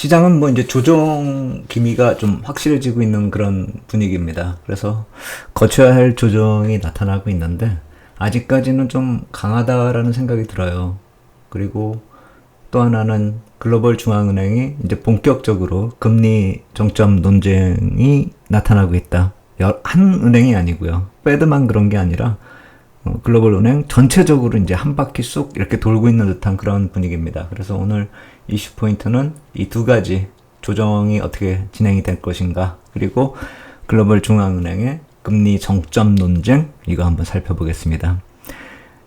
시장은 뭐 이제 조정 기미가 좀 확실해지고 있는 그런 분위기입니다. 그래서 거쳐야 할 조정이 나타나고 있는데 아직까지는 좀 강하다라는 생각이 들어요. 그리고 또 하나는 글로벌 중앙은행이 이제 본격적으로 금리 정점 논쟁이 나타나고 있다. 한 은행이 아니고요. 페드만 그런 게 아니라 글로벌 은행 전체적으로 이제 한 바퀴 쑥 이렇게 돌고 있는 듯한 그런 분위기입니다. 그래서 오늘 이슈 포인트는 이 두 가지 조정이 어떻게 진행이 될 것인가, 그리고 글로벌 중앙은행의 금리 정점 논쟁, 이거 한번 살펴보겠습니다.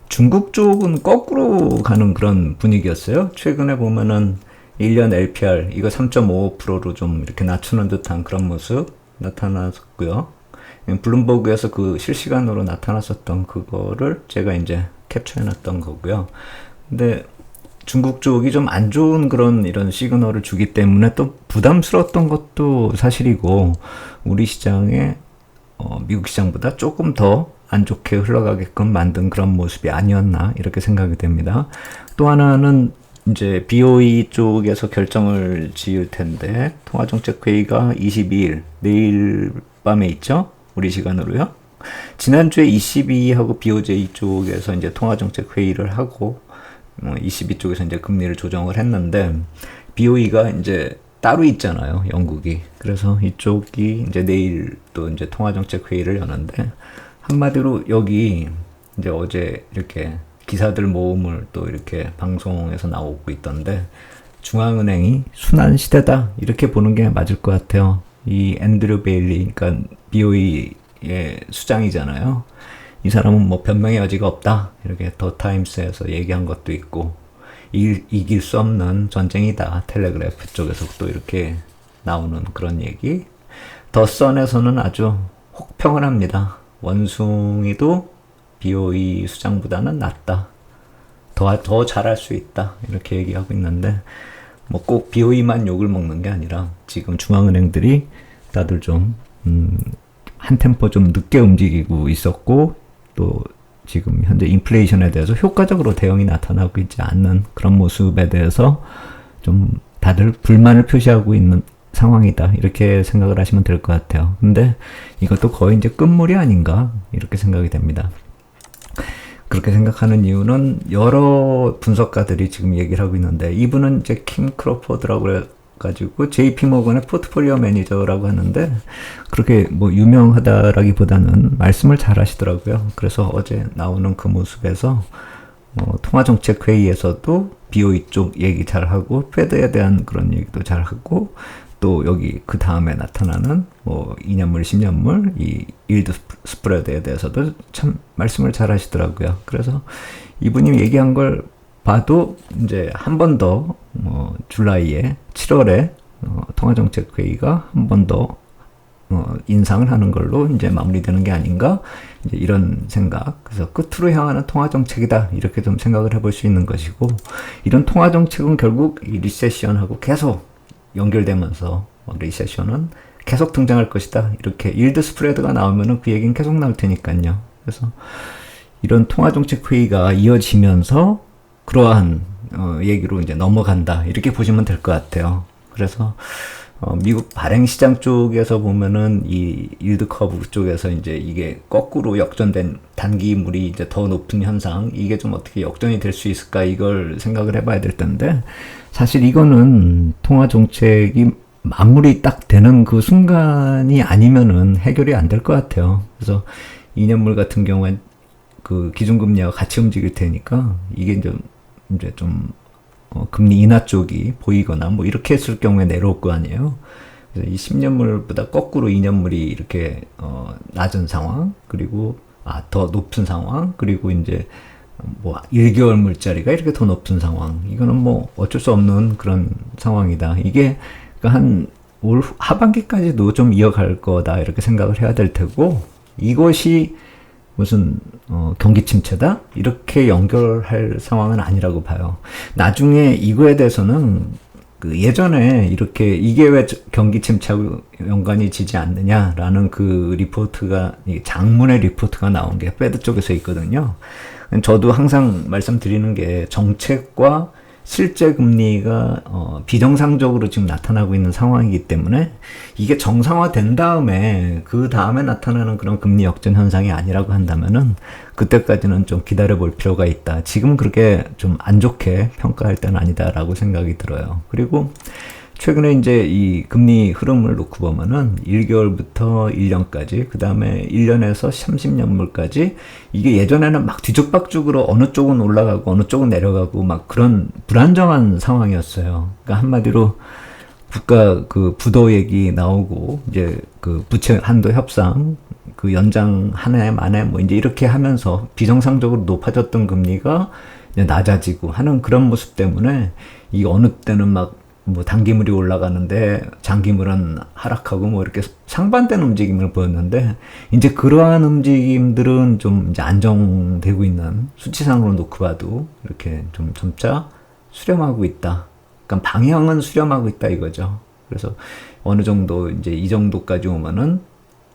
중국 쪽은 거꾸로 가는 그런 분위기였어요. 최근에 보면은 1년 LPR 이거 3.55%로 좀 이렇게 낮추는 듯한 그런 모습 나타났고요. 블룸버그에서 그 실시간으로 나타났었던 그거를 제가 이제 캡처해놨던 거고요. 근데 중국 쪽이 좀 안 좋은 그런 이런 시그널을 주기 때문에 또 부담스러웠던 것도 사실이고, 우리 시장에 미국 시장보다 조금 더 안 좋게 흘러가게끔 만든 그런 모습이 아니었나 이렇게 생각이 됩니다. 또 하나는 이제 BOE 쪽에서 결정을 지을 텐데, 통화정책회의가 22일 내일 밤에 있죠? 우리 시간으로요. 지난주에 ECB하고 BOJ 쪽에서 이제 통화정책 회의를 하고 22 쪽에서 이제 금리를 조정을 했는데, BOE가 이제 따로 있잖아요, 영국이. 그래서 이쪽이 이제 내일 또 이제 통화정책 회의를 여는데, 한마디로 여기 이제 어제 이렇게 기사들 모음을 또 이렇게 방송에서 나오고 있던데, 중앙은행이 순환 시대다 이렇게 보는 게 맞을 것 같아요. 이 앤드류 베일리, 그러니까 BOE의 수장이잖아요. 이 사람은 뭐 변명의 여지가 없다 이렇게 더 타임스에서 얘기한 것도 있고, 이길 수 없는 전쟁이다 텔레그래프 쪽에서 또 이렇게 나오는 그런 얘기. 더 선에서는 아주 혹평을 합니다. 원숭이도 BOE 수장보다는 낫다, 더 잘할 수 있다 이렇게 얘기하고 있는데, 뭐 꼭 BOE만 욕을 먹는 게 아니라 지금 중앙은행들이 다들 좀 한 템포 좀 늦게 움직이고 있었고, 또 지금 현재 인플레이션에 대해서 효과적으로 대응이 나타나고 있지 않는 그런 모습에 대해서 좀 다들 불만을 표시하고 있는 상황이다 이렇게 생각을 하시면 될 것 같아요. 근데 이것도 거의 이제 끝물이 아닌가 이렇게 생각이 됩니다. 그렇게 생각하는 이유는 여러 분석가들이 지금 얘기를 하고 있는데, 이분은 이제 킴 크로포드라고 해가지고 JP 모건의 포트폴리오 매니저라고 하는데, 그렇게 뭐 유명하다라기보다는 말씀을 잘 하시더라고요. 그래서 어제 나오는 그 모습에서 통화정책 회의에서도 BOE 쪽 얘기 잘 하고, 패드에 대한 그런 얘기도 잘 하고, 또 여기 그 다음에 나타나는 뭐 2년물, 10년물 이 일드 스프레드에 대해서도 참 말씀을 잘 하시더라고요. 그래서 이분이 얘기한 걸 봐도 이제 한 번 더 줄라이에 7월에 통화정책 회의가 한 번 더 인상을 하는 걸로 이제 마무리되는 게 아닌가, 이제 이런 생각. 그래서 끝으로 향하는 통화정책이다 이렇게 좀 생각을 해볼 수 있는 것이고, 이런 통화정책은 결국 이 리세션하고 계속 연결되면서 리세션은 계속 등장할 것이다 이렇게 일드 스프레드가 나오면은 그 얘기는 계속 나올 테니까요. 그래서 이런 통화정책 회의가 이어지면서 그러한 얘기로 이제 넘어간다 이렇게 보시면 될 것 같아요. 그래서 미국 발행시장 쪽에서 보면은 이 일드 커브 쪽에서 이제 이게 거꾸로 역전된 단기물이 이제 더 높은 현상, 이게 좀 어떻게 역전이 될 수 있을까 이걸 생각을 해봐야 될 텐데, 사실 이거는 통화 정책이 마무리 딱 되는 그 순간이 아니면은 해결이 안 될 것 같아요. 그래서 2년물 같은 경우엔 그 기준금리와 같이 움직일 테니까 이게 이제 좀 금리 인하 쪽이 보이거나 뭐 이렇게 했을 경우에 내려올 거 아니에요. 그래서 이 10년물보다 거꾸로 2년물이 이렇게 낮은 상황, 그리고 더 높은 상황, 그리고 이제 뭐 1개월 물짜리가 이렇게 더 높은 상황, 이거는 뭐 어쩔 수 없는 그런 상황이다. 이게 한 올 하반기까지도 좀 이어갈 거다 이렇게 생각을 해야 될 테고, 이것이 무슨 경기 침체다 이렇게 연결할 상황은 아니라고 봐요. 나중에 이거에 대해서는 그 예전에 이렇게 이게 왜 경기 침체하고 연관이 지지 않느냐라는 그 리포트가, 장문의 리포트가 나온 게 패드 쪽에서 있거든요. 저도 항상 말씀드리는 게, 정책과 실제 금리가 비정상적으로 지금 나타나고 있는 상황이기 때문에 이게 정상화된 다음에 그 다음에 나타나는 그런 금리 역전 현상이 아니라고 한다면은 그때까지는 좀 기다려 볼 필요가 있다. 지금 그렇게 좀 안 좋게 평가할 때는 아니다라고 생각이 들어요. 그리고 최근에 이제 이 금리 흐름을 놓고 보면은 1개월부터 1년까지, 그 다음에 1년에서 30년물까지 이게 예전에는 막 뒤죽박죽으로 어느 쪽은 올라가고 어느 쪽은 내려가고 막 그런 불안정한 상황이었어요. 그러니까 한마디로 국가 그 부도 얘기 나오고 이제 그 부채 한도 협상 그 연장 한 해 만에 뭐 이제 이렇게 하면서 비정상적으로 높아졌던 금리가 이제 낮아지고 하는 그런 모습 때문에 이 어느 때는 막 뭐 단기물이 올라가는데 장기물은 하락하고 뭐 이렇게 상반된 움직임을 보였는데 이제 그러한 움직임들은 좀 이제 안정되고 있는, 수치상으로 놓고 봐도 이렇게 좀 점차 수렴하고 있다. 그러니까 방향은 수렴하고 있다 이거죠. 그래서 어느 정도 이제 이 정도까지 오면은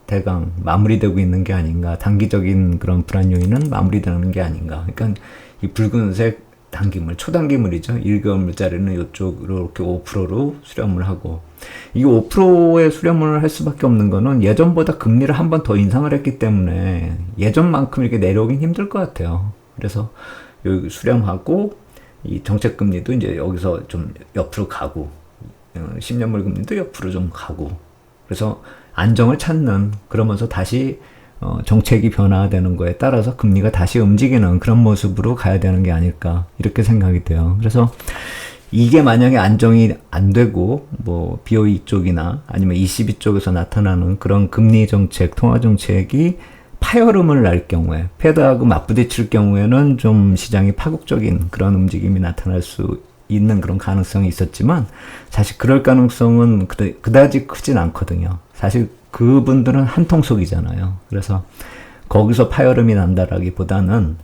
대강 마무리되고 있는 게 아닌가, 단기적인 그런 불안 요인은 마무리되는 게 아닌가. 그러니까 이 붉은색 단기물, 초단기물이죠. 1개월물짜리는 이쪽으로 이렇게 5%로 수렴을 하고, 이게 5%의 수렴을 할 수밖에 없는 거는 예전보다 금리를 한 번 더 인상을 했기 때문에 예전만큼 이렇게 내려오긴 힘들 것 같아요. 그래서 여기 수렴하고 이 정책금리도 이제 여기서 좀 옆으로 가고 10년물 금리도 옆으로 좀 가고, 그래서 안정을 찾는, 그러면서 다시 정책이 변화되는 거에 따라서 금리가 다시 움직이는 그런 모습으로 가야 되는 게 아닐까 이렇게 생각이 돼요. 그래서 이게 만약에 안정이 안 되고 뭐 BOE 쪽이나 아니면 ECB 쪽에서 나타나는 그런 금리 정책, 통화 정책이 파열음을 날 경우에, 패드하고 맞부딪힐 경우에는 좀 시장이 파국적인 그런 움직임이 나타날 수 있는 그런 가능성이 있었지만 사실 그럴 가능성은 그다지 크진 않거든요. 사실 그분들은 한통속이잖아요. 그래서 거기서 파열음이 난다라기보다는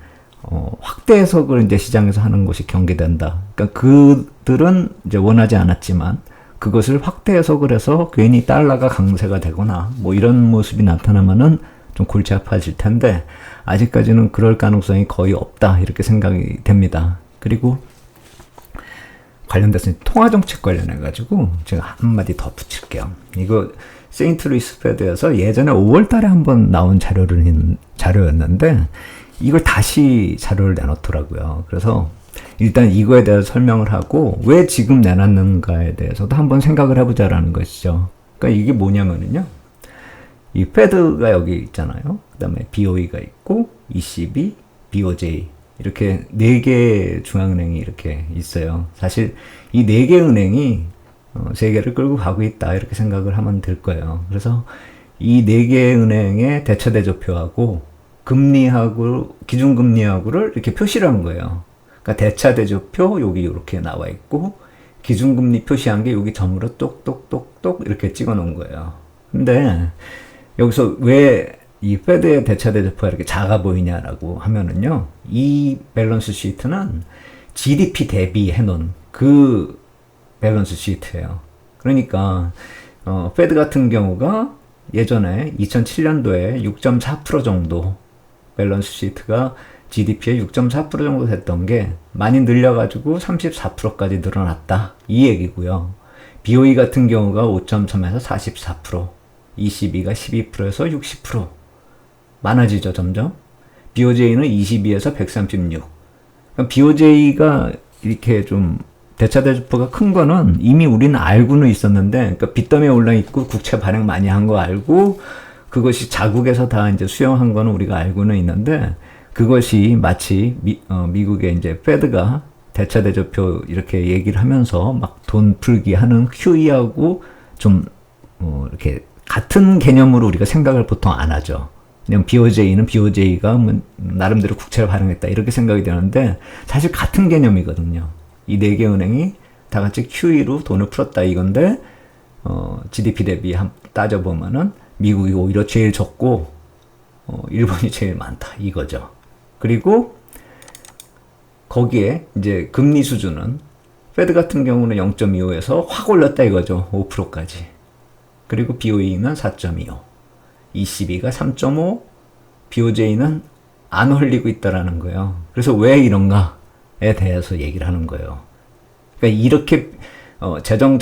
확대 해석을 이제 시장에서 하는 것이 경계된다. 그러니까 그들은 이제 원하지 않았지만 그것을 확대 해석을 해서 괜히 달러가 강세가 되거나 뭐 이런 모습이 나타나면은 좀 골치 아파질 텐데 아직까지는 그럴 가능성이 거의 없다 이렇게 생각이 됩니다. 그리고 관련돼서 통화정책 관련해가지고 제가 한마디 더 붙일게요. 이거 세인트루이스 패드에서 예전에 5월 달에 한번 나온 자료였는데 이걸 다시 자료를 내놓더라고요. 그래서 일단 이거에 대해서 설명을 하고 왜 지금 내놨는가에 대해서도 한번 생각을 해보자라는 것이죠. 그러니까 이게 뭐냐면은요. 이 패드가 여기 있잖아요. 그 다음에 BOE가 있고 ECB, BOJ 이렇게 4개 중앙은행이 이렇게 있어요. 사실 이 4개 은행이 세계를 끌고 가고 있다 이렇게 생각을 하면 될 거예요. 그래서 이 4개 은행의 대차대조표하고 금리하고 기준금리하고를 이렇게 표시를 한 거예요. 그러니까 대차대조표 여기 이렇게 나와 있고 기준금리 표시한 게 여기 점으로 똑똑똑똑 이렇게 찍어 놓은 거예요. 근데 여기서 왜 이 패드의 대차대조표가 이렇게 작아 보이냐라고 하면은요, 이 밸런스 시트는 GDP 대비해 놓은 그 밸런스 시트예요. 그러니까 패드 같은 경우가 예전에 2007년도에 6.4% 정도 밸런스 시트가 GDP의 6.4% 정도 됐던 게 많이 늘려가지고 34%까지 늘어났다 이 얘기고요. BOE 같은 경우가 5.3에서 44%, ECB가 12%에서 60% 많아지죠 점점. BOJ는 22에서 136. 그러니까 BOJ가 이렇게 좀 대차대조표가 큰 거는 이미 우리는 알고는 있었는데, 그러니까 빚더미에 올라 있고 국채 발행 많이 한 거 알고 그것이 자국에서 다 이제 수용한 거는 우리가 알고는 있는데, 그것이 마치 미국의 이제 패드가 대차대조표 이렇게 얘기를 하면서 막 돈 풀기 하는 QE하고 좀 이렇게 같은 개념으로 우리가 생각을 보통 안 하죠. 그냥 BOJ는 BOJ가 나름대로 국채를 발행했다 이렇게 생각이 되는데 사실 같은 개념이거든요. 이 4개 은행이 다 같이 QE로 돈을 풀었다 이건데 GDP 대비 따져보면은 미국이 오히려 제일 적고 일본이 제일 많다 이거죠. 그리고 거기에 이제 금리 수준은 패드 같은 경우는 0.25에서 확 올렸다 이거죠. 5%까지. 그리고 BOE는 4.25, ECB가 3.5, BOJ는 안 올리고 있다라는 거예요. 그래서 왜 이런가에 대해서 얘기를 하는 거예요. 그러니까 이렇게 재정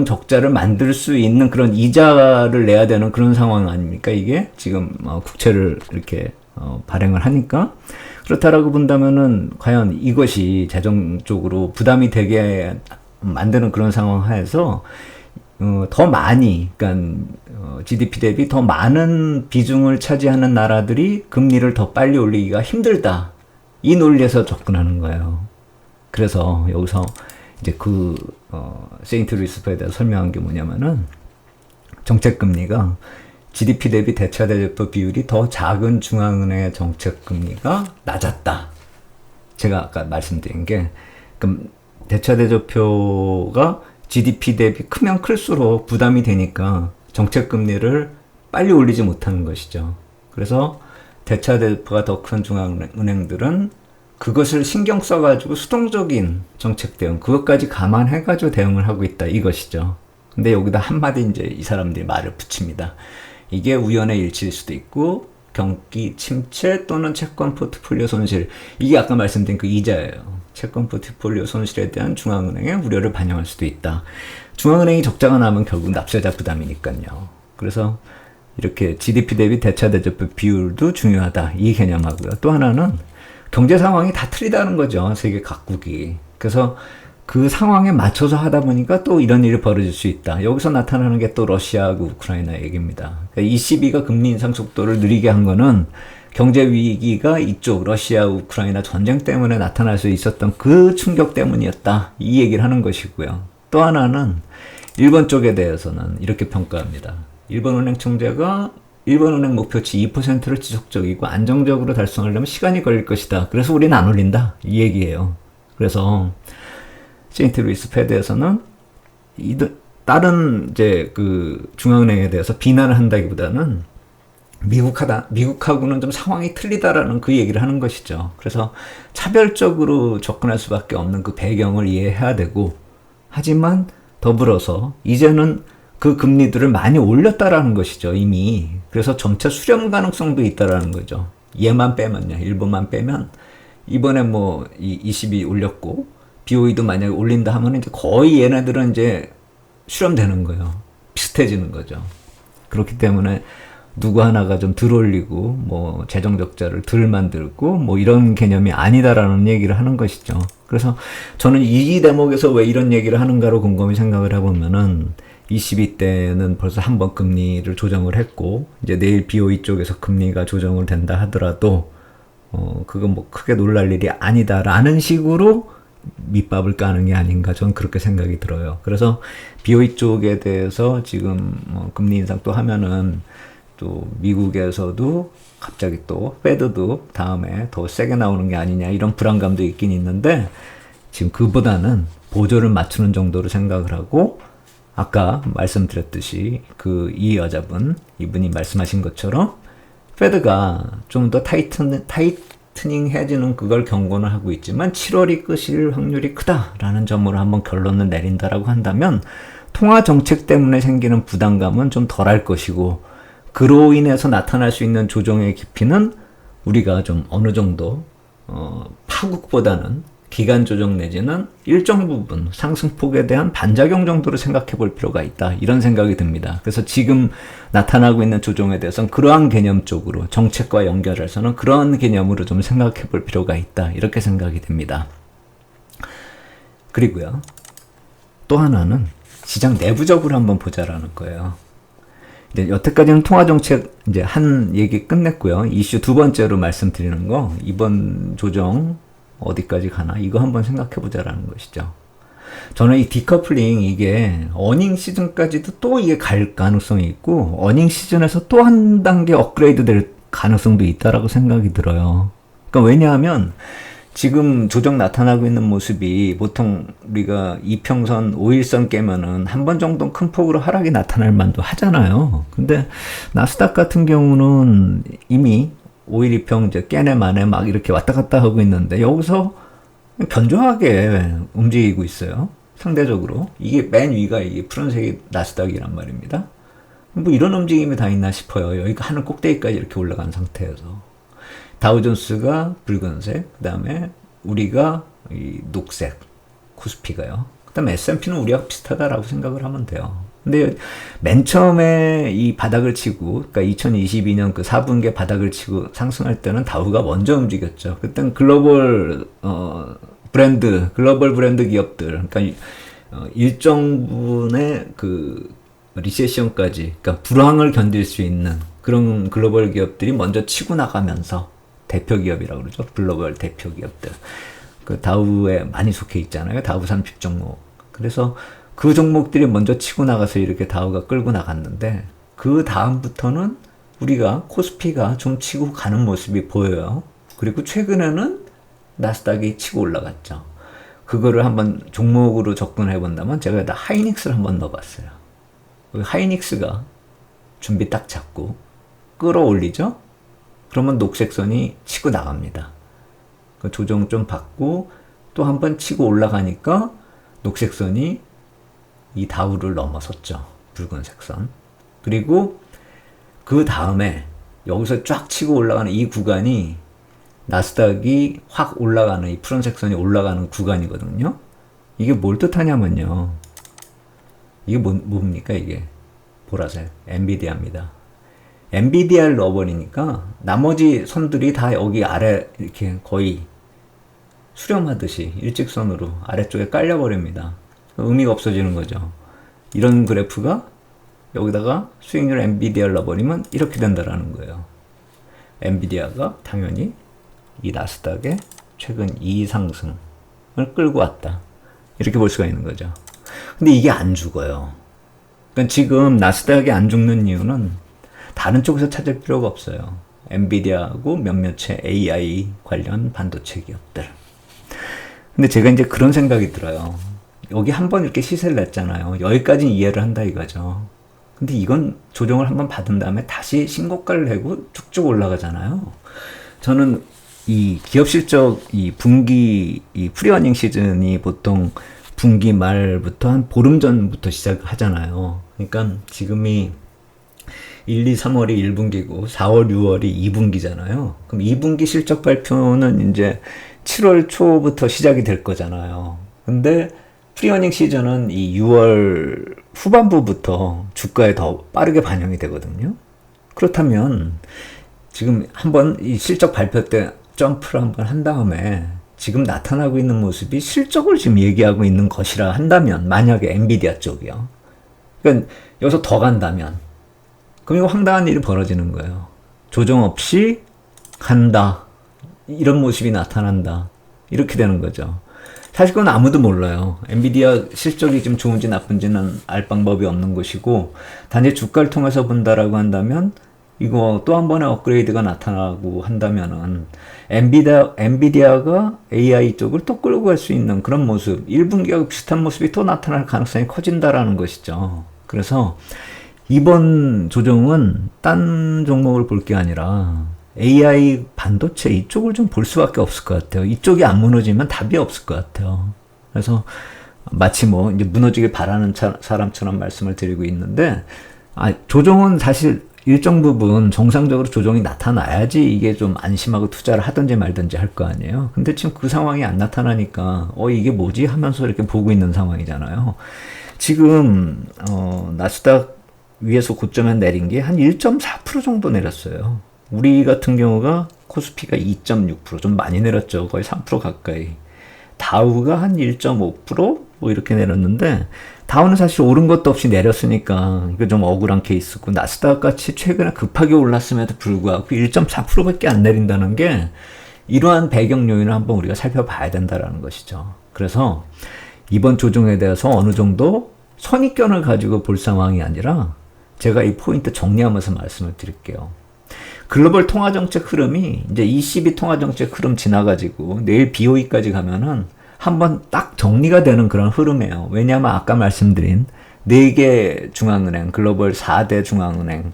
적자를 만들 수 있는 그런 이자를 내야 되는 그런 상황 아닙니까? 이게 지금 국채를 이렇게 발행을 하니까 그렇다라고 본다면은 과연 이것이 재정적으로 부담이 되게 만드는 그런 상황 하에서 더 많이, 그러니까 GDP 대비 더 많은 비중을 차지하는 나라들이 금리를 더 빨리 올리기가 힘들다. 이 논리에서 접근하는 거예요. 그래서 여기서 이제 세인트 루이스파에 대해서 설명한 게 뭐냐면은 정책금리가 GDP 대비 대차대조표 비율이 더 작은 중앙은행의 정책금리가 낮았다. 제가 아까 말씀드린 게 그럼 대차대조표가 GDP 대비 크면 클수록 부담이 되니까 정책금리를 빨리 올리지 못하는 것이죠. 그래서 대차대조표가 더 큰 중앙은행들은 그것을 신경 써가지고 수동적인 정책 대응, 그것까지 감안해가지고 대응을 하고 있다 이것이죠. 근데 여기다 한마디 이제 이 사람들이 말을 붙입니다. 이게 우연의 일치일 수도 있고 경기 침체 또는 채권 포트폴리오 손실, 이게 아까 말씀드린 그 이자예요. 채권 포트폴리오 손실에 대한 중앙은행의 우려를 반영할 수도 있다. 중앙은행이 적자가 나면 결국 납세자 부담이니까요. 그래서 이렇게 GDP 대비 대차대조표 비율도 중요하다 이 개념하고요. 또 하나는 경제 상황이 다 틀리다는 거죠. 세계 각국이. 그래서 그 상황에 맞춰서 하다 보니까 또 이런 일이 벌어질 수 있다. 여기서 나타나는 게 또 러시아하고 우크라이나 얘기입니다. 그러니까 ECB가 금리 인상 속도를 느리게 한 거는 경제 위기가 이쪽 러시아 우크라이나 전쟁 때문에 나타날 수 있었던 그 충격 때문이었다. 이 얘기를 하는 것이고요. 또 하나는 일본 쪽에 대해서는 이렇게 평가합니다. 일본은행 총재가 일본은행 목표치 2%를 지속적이고 안정적으로 달성하려면 시간이 걸릴 것이다. 그래서 우리는 안 올린다. 이 얘기예요. 그래서 세인트 루이스 패드에서는 다른 이제 그 중앙은행에 대해서 비난을 한다기보다는 미국하고는 좀 상황이 틀리다라는 그 얘기를 하는 것이죠. 그래서 차별적으로 접근할 수밖에 없는 그 배경을 이해해야 되고, 하지만 더불어서 이제는 그 금리들을 많이 올렸다라는 것이죠, 이미. 그래서 점차 수렴 가능성도 있다라는 거죠. 얘만 빼면요, 일본만 빼면 이번에 뭐 ECB 올렸고 BOE도 만약에 올린다 하면 이제 거의 얘네들은 이제 수렴되는 거예요. 비슷해지는 거죠. 그렇기 때문에 누구 하나가 좀 덜 올리고 뭐 재정 적자를 덜 만들고 뭐 이런 개념이 아니다라는 얘기를 하는 것이죠. 그래서 저는 이 대목에서 왜 이런 얘기를 하는가로 곰곰이 생각을 해보면은 22 때는 벌써 한 번 금리를 조정을 했고, 이제 내일 BOE 쪽에서 금리가 조정을 된다 하더라도 그건 뭐 크게 놀랄 일이 아니다라는 식으로 밑밥을 까는 게 아닌가, 저는 그렇게 생각이 들어요. 그래서 BOE 쪽에 대해서 지금 금리 인상 또 하면은 또 미국에서도 갑자기 또 페드도 다음에 더 세게 나오는 게 아니냐 이런 불안감도 있긴 있는데, 지금 그보다는 보조를 맞추는 정도로 생각을 하고, 아까 말씀드렸듯이 이 여자분, 이분이 말씀하신 것처럼 페드가 좀 더 타이트닝 해지는 그걸 경고는 하고 있지만 7월이 끝일 확률이 크다라는 점으로 한번 결론을 내린다라고 한다면 통화 정책 때문에 생기는 부담감은 좀 덜할 것이고, 그로 인해서 나타날 수 있는 조정의 깊이는 우리가 좀 어느 정도 파국보다는 기간 조정 내지는 일정 부분 상승폭에 대한 반작용 정도로 생각해 볼 필요가 있다, 이런 생각이 듭니다. 그래서 지금 나타나고 있는 조정에 대해서는 그러한 개념 쪽으로, 정책과 연결해서는 그러한 개념으로 좀 생각해 볼 필요가 있다, 이렇게 생각이 됩니다. 그리고요, 또 하나는 시장 내부적으로 한번 보자라는 거예요. 이제 여태까지는 통화정책 이제 한 얘기 끝냈고요. 이슈 두 번째로 말씀드리는 거, 이번 조정 어디까지 가나 이거 한번 생각해 보자라는 것이죠. 저는 이 디커플링, 이게 어닝 시즌까지도 또 이게 갈 가능성이 있고, 어닝 시즌에서 또 한 단계 업그레이드 될 가능성도 있다라고 생각이 들어요. 그러니까 왜냐하면 지금 조정 나타나고 있는 모습이, 보통 우리가 이평선 5일선 깨면은 한 번 정도 큰 폭으로 하락이 나타날 만도 하잖아요. 근데 나스닥 같은 경우는 이미 5일 2평 이제 깨네 마네 막 이렇게 왔다 갔다 하고 있는데, 여기서 견조하게 움직이고 있어요. 상대적으로. 이게 맨 위가 이게 푸른색이 나스닥이란 말입니다. 뭐 이런 움직임이 다 있나 싶어요. 여기가 하늘 꼭대기까지 이렇게 올라간 상태에서. 다우존스가 붉은색, 그 다음에 우리가 이 녹색, 코스피가요. 그 다음에 S&P는 우리가 비슷하다라고 생각을 하면 돼요. 근데 맨 처음에 이 바닥을 치고, 그러니까 2022년 그 4분기에 바닥을 치고 상승할 때는 다우가 먼저 움직였죠. 그때는 글로벌 브랜드 기업들, 그러니까 일정 부분의 그 리세션까지, 그러니까 불황을 견딜 수 있는 그런 글로벌 기업들이 먼저 치고 나가면서 대표 기업이라고 그러죠. 글로벌 대표 기업들. 그 다우에 많이 속해 있잖아요. 다우 30 종목. 그래서 그 종목들이 먼저 치고 나가서 이렇게 다우가 끌고 나갔는데 그 다음부터는 우리가 코스피가 좀 치고 가는 모습이 보여요. 그리고 최근에는 나스닥이 치고 올라갔죠. 그거를 한번 종목으로 접근해 본다면 제가 여기다 하이닉스를 한번 넣어봤어요. 하이닉스가 준비 딱 잡고 끌어올리죠. 그러면 녹색선이 치고 나갑니다. 그 조정 좀 받고 또 한번 치고 올라가니까 녹색선이 이 다우를 넘어섰죠. 붉은색 선. 그리고 그 다음에 여기서 쫙 치고 올라가는 이 구간이 나스닥이 확 올라가는 이 푸른색 선이 올라가는 구간이거든요. 이게 뭘 뜻하냐면요. 이게 뭡니까 이게? 보라색. 엔비디아입니다. 엔비디아를 넣어버리니까 나머지 선들이 다 여기 아래 이렇게 거의 수렴하듯이 일직선으로 아래쪽에 깔려버립니다. 의미가 없어지는 거죠. 이런 그래프가 여기다가 수익률 엔비디아를 넣어버리면 이렇게 된다라는 거예요. 엔비디아가 당연히 이 나스닥의 최근 2상승을 끌고 왔다. 이렇게 볼 수가 있는 거죠. 근데 이게 안 죽어요. 그러니까 지금 나스닥이 안 죽는 이유는 다른 쪽에서 찾을 필요가 없어요. 엔비디아하고 몇몇의 AI 관련 반도체 기업들. 근데 제가 이제 그런 생각이 들어요. 여기 한번 이렇게 시세를 냈잖아요. 여기까지 이해를 한다 이거죠. 근데 이건 조정을 한번 받은 다음에 다시 신고가를 내고 쭉쭉 올라가잖아요. 저는 이 기업 실적, 이 분기, 이 프리어닝 시즌이 보통 분기 말부터 한 보름 전부터 시작하잖아요. 그러니까 지금이 1, 2, 3월이 1분기고 4월, 6월이 2분기잖아요. 그럼 2분기 실적 발표는 이제 7월 초부터 시작이 될 거잖아요. 근데 프리어닝 시즌은 이 6월 후반부부터 주가에 더 빠르게 반영이 되거든요. 그렇다면 지금 한번 이 실적 발표 때 점프를 한번 한 다음에 지금 나타나고 있는 모습이 실적을 지금 얘기하고 있는 것이라 한다면, 만약에 엔비디아 쪽이요. 그러니까 여기서 더 간다면 그럼 이거 황당한 일이 벌어지는 거예요. 조정 없이 간다. 이런 모습이 나타난다. 이렇게 되는 거죠. 사실 그건 아무도 몰라요. 엔비디아 실적이 좀 좋은지 나쁜지는 알 방법이 없는 것이고, 단지 주가를 통해서 본다라고 한다면 이거 또 한 번의 업그레이드가 나타나고 한다면은 엔비디아가 AI 쪽을 또 끌고 갈 수 있는 그런 모습, 1분기와 비슷한 모습이 또 나타날 가능성이 커진다라는 것이죠. 그래서 이번 조정은 딴 종목을 볼 게 아니라 AI 반도체 이쪽을 좀 볼 수밖에 없을 것 같아요. 이쪽이 안 무너지면 답이 없을 것 같아요. 그래서 마치 뭐 이제 무너지길 바라는 사람처럼 말씀을 드리고 있는데, 조정은 사실 일정 부분 정상적으로 조정이 나타나야지 이게 좀 안심하고 투자를 하든지 말든지 할 거 아니에요. 근데 지금 그 상황이 안 나타나니까 이게 뭐지 하면서 이렇게 보고 있는 상황이잖아요. 지금 나스닥 위에서 고점에 내린 게 한 1.4% 정도 내렸어요. 우리 같은 경우가 코스피가 2.6% 좀 많이 내렸죠. 거의 3% 가까이. 다우가 한 1.5% 뭐 이렇게 내렸는데, 다우는 사실 오른 것도 없이 내렸으니까 이거 좀 억울한 케이스고, 나스닥 같이 최근에 급하게 올랐음에도 불구하고 1.4%밖에 안 내린다는 게 이러한 배경 요인을 한번 우리가 살펴봐야 된다라는 것이죠. 그래서 이번 조정에 대해서 어느 정도 선입견을 가지고 볼 상황이 아니라 제가 이 포인트 정리하면서 말씀을 드릴게요. 글로벌 통화정책 흐름이 이제 ECB 통화정책 흐름 지나가지고 내일 BOE까지 가면은 한번 딱 정리가 되는 그런 흐름이에요. 왜냐하면 아까 말씀드린 4개 중앙은행, 글로벌 4대 중앙은행,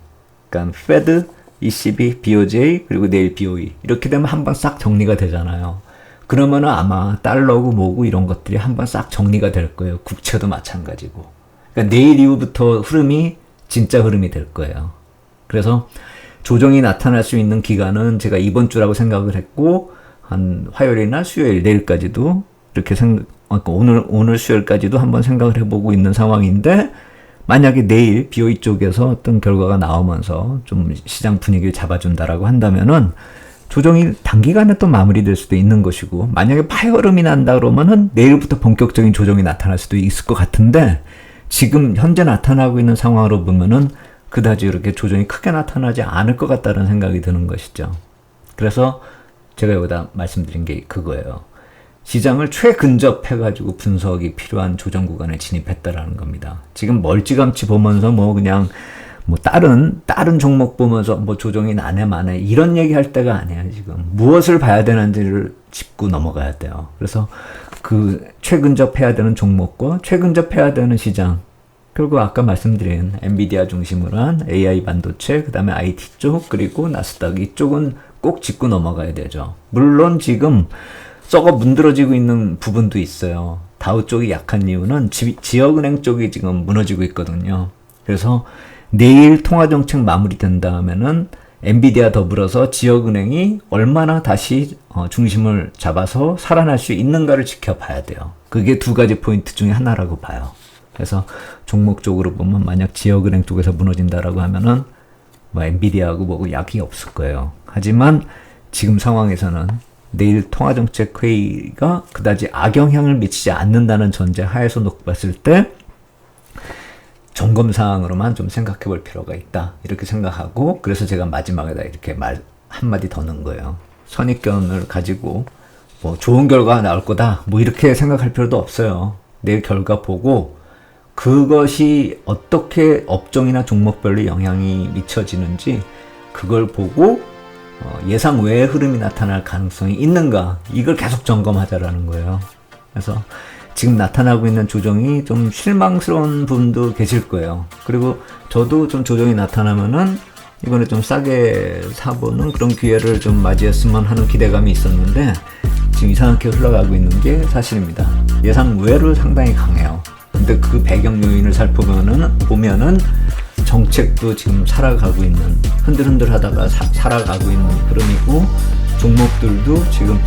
그러니까 페드, ECB, BOJ, 그리고 내일 BOE 이렇게 되면 한번 싹 정리가 되잖아요. 그러면은 아마 달러고 뭐고 이런 것들이 한번 싹 정리가 될 거예요. 국채도 마찬가지고. 그러니까 내일 이후부터 흐름이 진짜 흐름이 될 거예요. 그래서 조정이 나타날 수 있는 기간은 제가 이번 주라고 생각을 했고, 한 화요일이나 수요일, 내일까지도 이렇게 오늘 수요일까지도 한번 생각을 해보고 있는 상황인데, 만약에 내일 BOE 쪽에서 어떤 결과가 나오면서 좀 시장 분위기를 잡아준다라고 한다면은 조정이 단기간에 또 마무리될 수도 있는 것이고, 만약에 파열음이 난다 그러면은 내일부터 본격적인 조정이 나타날 수도 있을 것 같은데, 지금 현재 나타나고 있는 상황으로 보면은 그다지 이렇게 조정이 크게 나타나지 않을 것 같다는 생각이 드는 것이죠. 그래서 제가 여기다 말씀드린 게 그거예요. 시장을 최근접해가지고 분석이 필요한 조정 구간에 진입했다라는 겁니다. 지금 멀찌감치 보면서 그냥 다른 종목 보면서 조정이 나네 마네 이런 얘기 할 때가 아니에요. 지금 무엇을 봐야 되는지를 짚고 넘어가야 돼요. 그래서 그 최근접해야 되는 종목과 최근접해야 되는 시장, 그리고 아까 말씀드린 엔비디아 중심으로 한 AI 반도체, 그 다음에 IT 쪽, 그리고 나스닥 이쪽은 꼭 짚고 넘어가야 되죠. 물론 지금 썩어 문드러지고 있는 부분도 있어요. 다우 쪽이 약한 이유는 지역은행 쪽이 지금 무너지고 있거든요. 그래서 내일 통화정책 마무리된 다음에는 엔비디아 더불어서 지역은행이 얼마나 다시 중심을 잡아서 살아날 수 있는가를 지켜봐야 돼요. 그게 두 가지 포인트 중에 하나라고 봐요. 그래서 종목적으로 보면 만약 지역은행 쪽에서 무너진다라고 하면은 엔비디아하고 약이 없을 거예요. 하지만 지금 상황에서는 내일 통화정책 회의가 그다지 악영향을 미치지 않는다는 전제 하에서 놓고 봤을 때 점검사항으로만 좀 생각해 볼 필요가 있다. 이렇게 생각하고, 그래서 제가 마지막에다 이렇게 말 한마디 더 넣은 거예요. 선입견을 가지고 좋은 결과가 나올 거다. 이렇게 생각할 필요도 없어요. 내일 결과 보고 그것이 어떻게 업종이나 종목별로 영향이 미쳐지는지 그걸 보고 예상 외의 흐름이 나타날 가능성이 있는가, 이걸 계속 점검하자라는 거예요. 그래서 지금 나타나고 있는 조정이 좀 실망스러운 분도 계실 거예요. 그리고 저도 좀 조정이 나타나면은 이번에 좀 싸게 사보는 그런 기회를 좀 맞이했으면 하는 기대감이 있었는데, 지금 이상하게 흘러가고 있는 게 사실입니다. 예상 외로 상당히 강해요. 근데 그 배경 요인을 보면은 정책도 지금 살아가고 있는, 흔들흔들 하다가 살아가고 있는 흐름이고, 종목들도 지금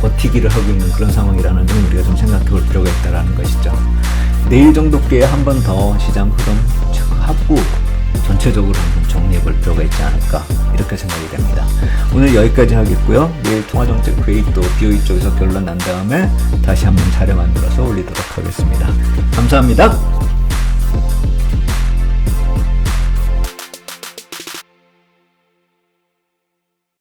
버티기를 하고 있는 그런 상황이라는 점 우리가 좀 생각해 볼 필요가 있다는 것이죠. 내일 정도께 한 번 더 시장 흐름 체크하고 전체적으로 좀 정리해 볼 필요가 있지 않을까, 이렇게 생각이 됩니다. 오늘 여기까지 하겠고요. 내일 통화정책 회의 또 BOE 쪽에서 결론 난 다음에 다시 한번 자료 만들어서 올리도록 하겠습니다. 감사합니다.